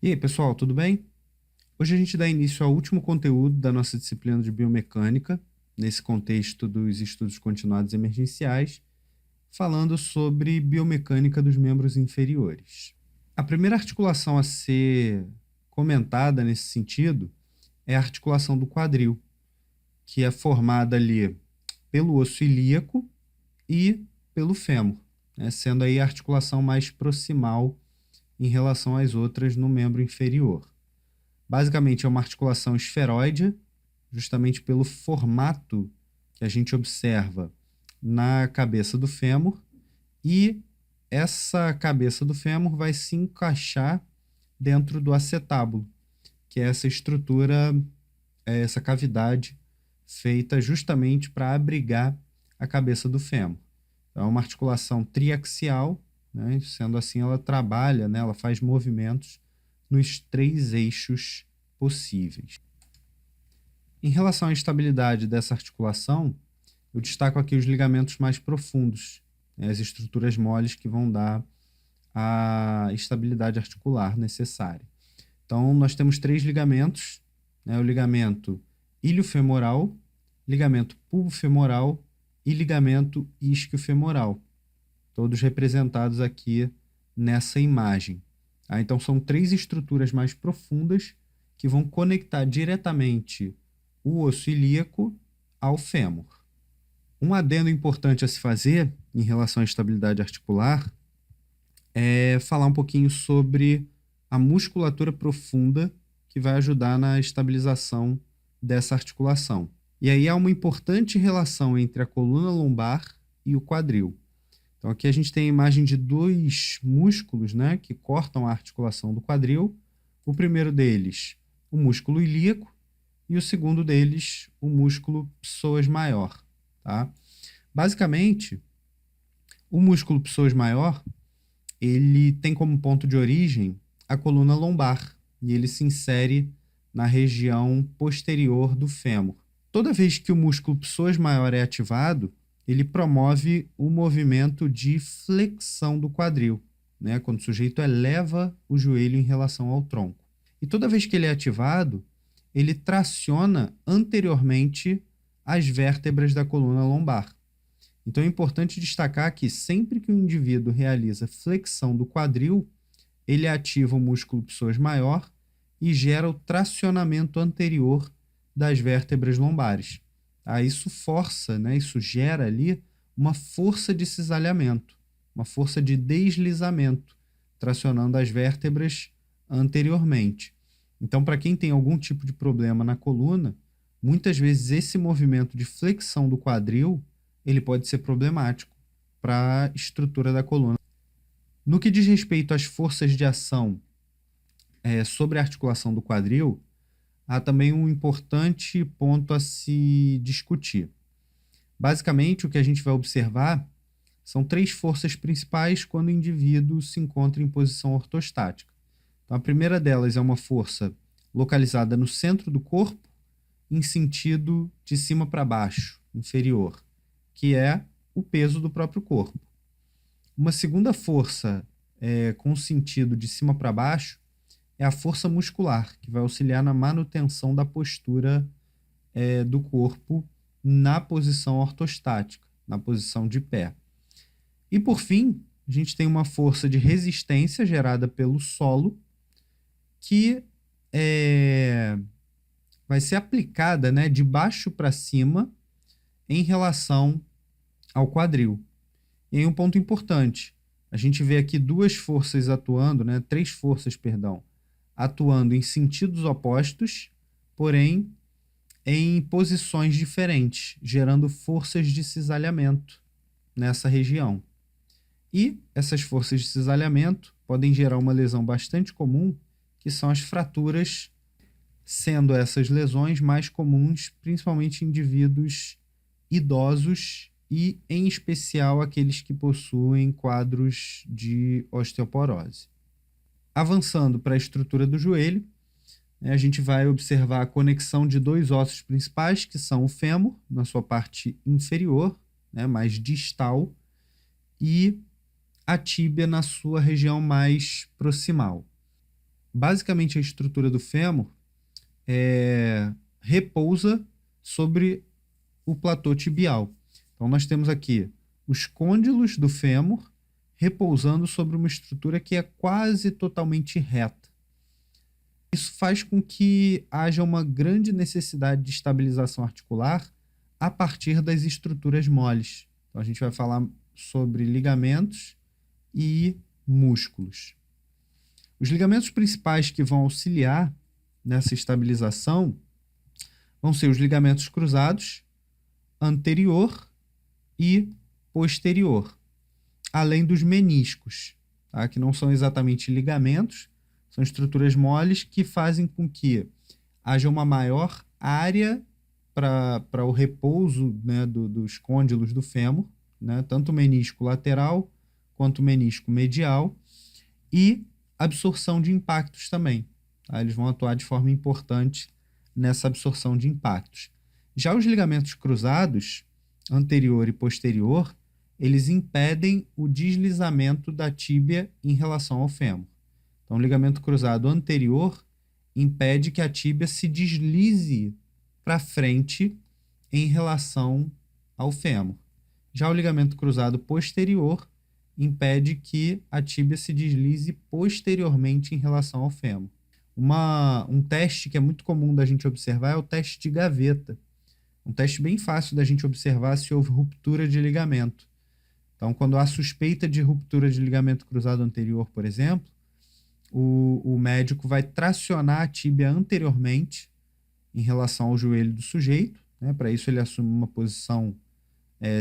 E aí, pessoal, tudo bem? Hoje a gente dá início ao último conteúdo da nossa disciplina de biomecânica, nesse contexto dos estudos continuados emergenciais, falando sobre biomecânica dos membros inferiores. A primeira articulação a ser comentada nesse sentido é a articulação do quadril, que é formada ali pelo osso ilíaco e pelo fêmur, né, sendo aí a articulação mais proximal em relação às outras no membro inferior. Basicamente, é uma articulação esferoide, justamente pelo formato que a gente observa na cabeça do fêmur, e essa cabeça do fêmur vai se encaixar dentro do acetábulo, que é essa estrutura, essa cavidade feita justamente para abrigar a cabeça do fêmur. Então, é uma articulação triaxial, né? Sendo assim, ela trabalha, né? Ela faz movimentos nos três eixos possíveis. Em relação à estabilidade dessa articulação, eu destaco aqui os ligamentos mais profundos, né, as estruturas moles que vão dar a estabilidade articular necessária. Então, nós temos três ligamentos, né, o ligamento iliofemoral, ligamento pubofemoral e ligamento isquiofemoral, todos representados aqui nessa imagem. Então, são três estruturas mais profundas que vão conectar diretamente o osso ilíaco ao fêmur. Um adendo importante a se fazer em relação à estabilidade articular é falar um pouquinho sobre a musculatura profunda que vai ajudar na estabilização dessa articulação. E aí há uma importante relação entre a coluna lombar e o quadril. Então aqui a gente tem a imagem de dois músculos, né, que cortam a articulação do quadril. O primeiro deles, o músculo ilíaco, e o segundo deles, o músculo psoas maior. Tá? Basicamente, o músculo psoas maior, ele tem como ponto de origem a coluna lombar, e ele se insere na região posterior do fêmur. Toda vez que o músculo psoas maior é ativado, ele promove um movimento de flexão do quadril, né? Quando o sujeito eleva o joelho em relação ao tronco. E toda vez que ele é ativado, ele traciona anteriormente as vértebras da coluna lombar. Então é importante destacar que sempre que o indivíduo realiza flexão do quadril, ele ativa o músculo psoas maior e gera o tracionamento anterior das vértebras lombares. Isso força, né? Isso gera ali uma força de cisalhamento, uma força de deslizamento, tracionando as vértebras anteriormente. Então, para quem tem algum tipo de problema na coluna, muitas vezes esse movimento de flexão do quadril ele pode ser problemático para a estrutura da coluna. No que diz respeito às forças de ação sobre a articulação do quadril, há também um importante ponto a se discutir. Basicamente, o que a gente vai observar são três forças principais quando o indivíduo se encontra em posição ortostática. Então, a primeira delas é uma força localizada no centro do corpo, em sentido de cima para baixo, inferior, que é o peso do próprio corpo. Uma segunda força com sentido de cima para baixo é a força muscular, que vai auxiliar na manutenção da postura do corpo na posição ortostática, na posição de pé. E, por fim, a gente tem uma força de resistência gerada pelo solo, que vai ser aplicada, né, de baixo para cima em relação ao quadril. E aí um ponto importante, a gente vê aqui duas forças atuando, né, três forças, perdão, atuando em sentidos opostos, porém em posições diferentes, gerando forças de cisalhamento nessa região. E essas forças de cisalhamento podem gerar uma lesão bastante comum, que são as fraturas, sendo essas lesões mais comuns principalmente em indivíduos idosos e, em especial, aqueles que possuem quadros de osteoporose. Avançando para a estrutura do joelho, a gente vai observar a conexão de dois ossos principais, que são o fêmur, na sua parte inferior, né, mais distal, e a tíbia na sua região mais proximal. basicamente a estrutura do fêmur repousa sobre o platô tibial. Então, nós temos aqui os côndilos do fêmur repousando sobre uma estrutura que é quase totalmente reta. Isso faz com que haja uma grande necessidade de estabilização articular a partir das estruturas moles. Então, a gente vai falar sobre ligamentos e músculos. Os ligamentos principais que vão auxiliar nessa estabilização vão ser os ligamentos cruzados, anterior e posterior, além dos meniscos, tá? Que não são exatamente ligamentos, são estruturas moles que fazem com que haja uma maior área para o repouso, né, dos côndilos do fêmur, né, tanto o menisco lateral quanto o menisco medial, e absorção de impactos também. Tá? Eles vão atuar de forma importante nessa absorção de impactos. Já os ligamentos cruzados, anterior e posterior, eles impedem o deslizamento da tíbia em relação ao fêmur. Então, o ligamento cruzado anterior impede que a tíbia se deslize para frente em relação ao fêmur. Já o ligamento cruzado posterior impede que a tíbia se deslize posteriormente em relação ao fêmur. Um teste que é muito comum da gente observar é o teste de gaveta. Um teste bem fácil da gente observar se houve ruptura de ligamento. Então, quando há suspeita de ruptura de ligamento cruzado anterior, por exemplo, o médico vai tracionar a tíbia anteriormente em relação ao joelho do sujeito, né? Para isso ele assume uma posição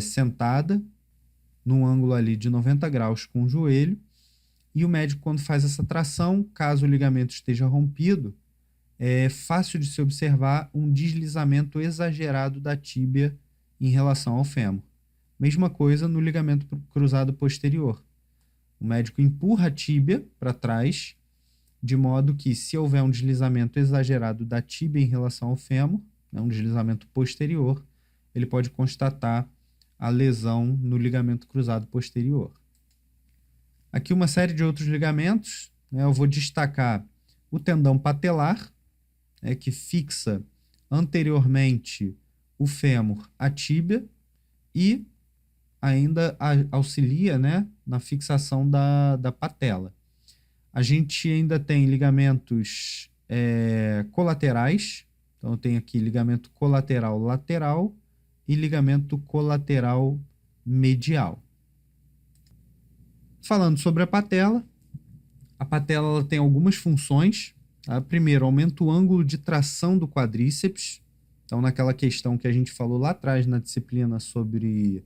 sentada, num ângulo ali de 90 graus com o joelho, e o médico, quando faz essa tração, caso o ligamento esteja rompido, é fácil de se observar um deslizamento exagerado da tíbia em relação ao fêmur. Mesma coisa no ligamento cruzado posterior. O médico empurra a tíbia para trás, de modo que, se houver um deslizamento exagerado da tíbia em relação ao fêmur, né, um deslizamento posterior, ele pode constatar a lesão no ligamento cruzado posterior. Aqui uma série de outros ligamentos, né, eu vou destacar o tendão patelar, que fixa anteriormente o fêmur à tíbia e ainda auxilia, né, na fixação da patela. A gente ainda tem ligamentos colaterais, então eu tenho aqui ligamento colateral lateral e ligamento colateral medial. Falando sobre a patela ela tem algumas funções. Tá? Primeiro, aumenta o ângulo de tração do quadríceps. Então, naquela questão que a gente falou lá atrás na disciplina sobre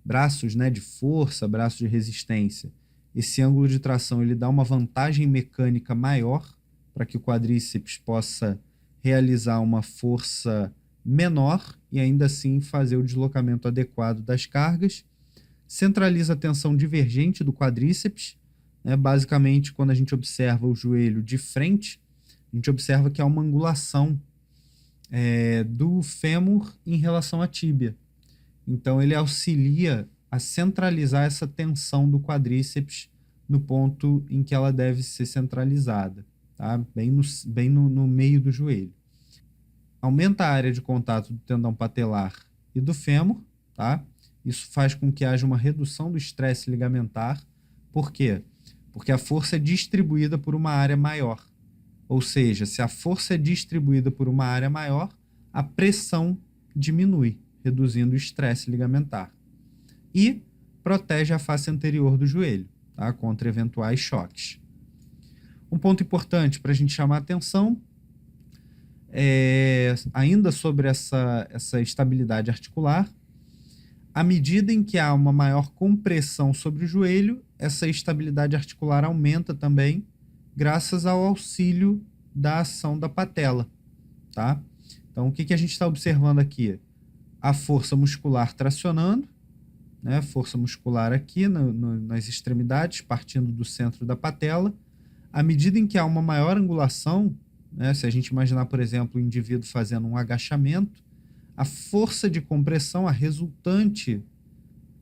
braços, né, de força, braços de resistência, esse ângulo de tração ele dá uma vantagem mecânica maior para que o quadríceps possa realizar uma força menor e ainda assim fazer o deslocamento adequado das cargas. Centraliza a tensão divergente do quadríceps. Né? Basicamente, quando a gente observa o joelho de frente, a gente observa que há uma angulação do fêmur em relação à tíbia. Então, ele auxilia a centralizar essa tensão do quadríceps no ponto em que ela deve ser centralizada, tá? Bem no meio do joelho. Aumenta a área de contato do tendão patelar e do fêmur, tá? Isso faz com que haja uma redução do estresse ligamentar. Por quê? Porque a força é distribuída por uma área maior. Ou seja, se a força é distribuída por uma área maior, a pressão diminui, reduzindo o estresse ligamentar. E protege a face anterior do joelho, tá? Contra eventuais choques. Um ponto importante para a gente chamar a atenção ainda sobre essa estabilidade articular. À medida em que há uma maior compressão sobre o joelho, essa estabilidade articular aumenta também, graças ao auxílio da ação da patela. Tá? Então, o que a gente está observando aqui? A força muscular tracionando, né? Força muscular aqui nas extremidades, partindo do centro da patela. À medida em que há uma maior angulação, né? Se a gente imaginar, por exemplo, o indivíduo fazendo um agachamento, a força de compressão, a resultante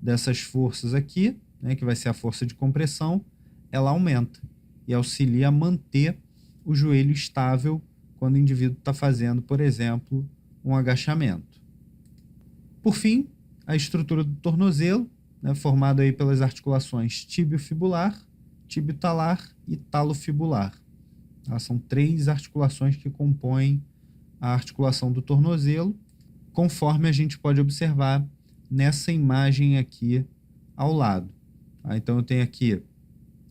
dessas forças aqui, né, que vai ser a força de compressão, ela aumenta e auxilia a manter o joelho estável quando o indivíduo está fazendo, por exemplo, um agachamento. Por fim, a estrutura do tornozelo, né, formada aí pelas articulações tíbio-fibular, tíbio-talar e talo-fibular. São 3 articulações que compõem a articulação do tornozelo, conforme a gente pode observar nessa imagem aqui ao lado. Então eu tenho aqui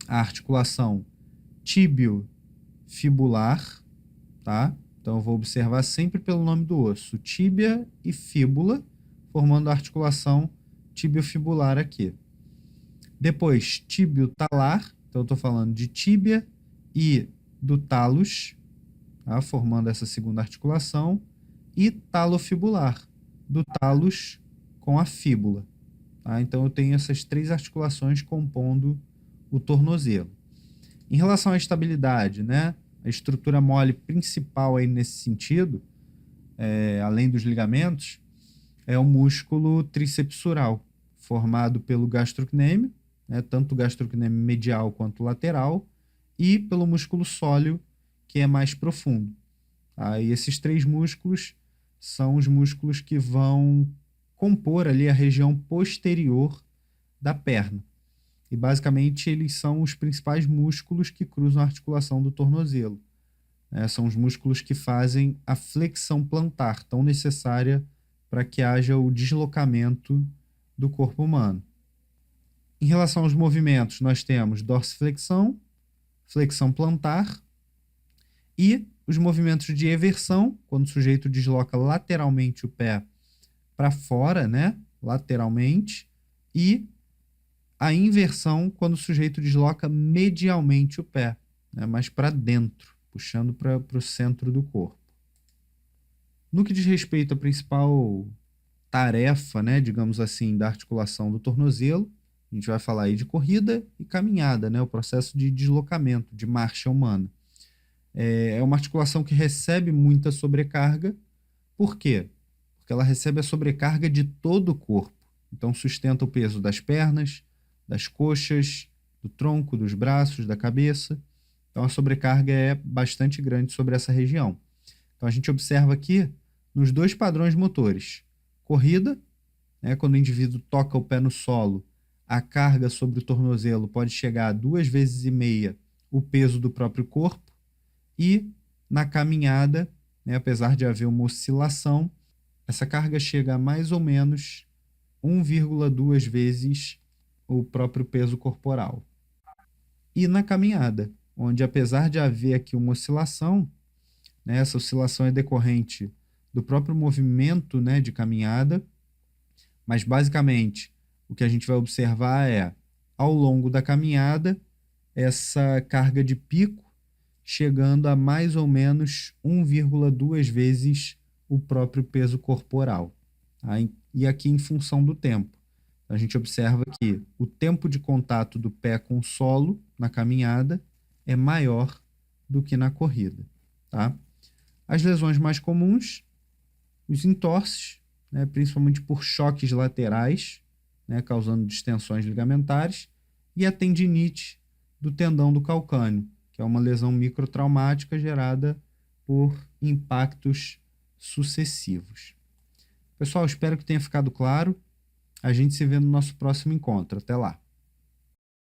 a articulação tíbio-fibular, tá? Então eu vou observar sempre pelo nome do osso, tíbia e fíbula, formando a articulação tibiofibular aqui. Depois, tíbio-talar, então eu estou falando de tíbia e do talos, tá? Formando essa segunda articulação, e talofibular, do talos com a fíbula. Tá? Então eu tenho essas 3 articulações compondo o tornozelo. Em relação à estabilidade, né? A estrutura mole principal aí nesse sentido, além dos ligamentos, é o músculo tricepsural, formado pelo gastrocnêmio, né? Tanto o gastrocnêmio medial quanto lateral, e pelo músculo sóleo, que é mais profundo. Tá? E esses 3 músculos são os músculos que vão compor ali a região posterior da perna. E basicamente eles são os principais músculos que cruzam a articulação do tornozelo. São os músculos que fazem a flexão plantar, tão necessária para que haja o deslocamento do corpo humano. Em relação aos movimentos, nós temos dorsiflexão, flexão plantar e os movimentos de eversão, quando o sujeito desloca lateralmente o pé para fora, né, lateralmente, e a inversão, quando o sujeito desloca medialmente o pé, né, mais para dentro, puxando para o centro do corpo. No que diz respeito à principal tarefa, né, digamos assim, da articulação do tornozelo, a gente vai falar aí de corrida e caminhada, né, o processo de deslocamento, de marcha humana. É uma articulação que recebe muita sobrecarga. Por quê? Porque ela recebe a sobrecarga de todo o corpo. Então, sustenta o peso das pernas, das coxas, do tronco, dos braços, da cabeça. Então, a sobrecarga é bastante grande sobre essa região. Então, a gente observa aqui nos 2 padrões motores. Corrida, né, quando o indivíduo toca o pé no solo, a carga sobre o tornozelo pode chegar a 2,5 vezes o peso do próprio corpo. E na caminhada, né, apesar de haver uma oscilação, essa carga chega a mais ou menos 1,2 vezes o próprio peso corporal. E na caminhada, onde apesar de haver aqui uma oscilação, né, essa oscilação é decorrente do próprio movimento, né, de caminhada, mas basicamente o que a gente vai observar é, ao longo da caminhada, essa carga de pico chegando a mais ou menos 1,2 vezes o próprio peso corporal. Tá? E aqui em função do tempo. A gente observa que o tempo de contato do pé com o solo na caminhada é maior do que na corrida. Tá? As lesões mais comuns, os entorses, né, principalmente por choques laterais, né, causando distensões ligamentares, e a tendinite do tendão do calcâneo, que é uma lesão microtraumática gerada por impactos sucessivos. Pessoal, espero que tenha ficado claro. A gente se vê no nosso próximo encontro. Até lá!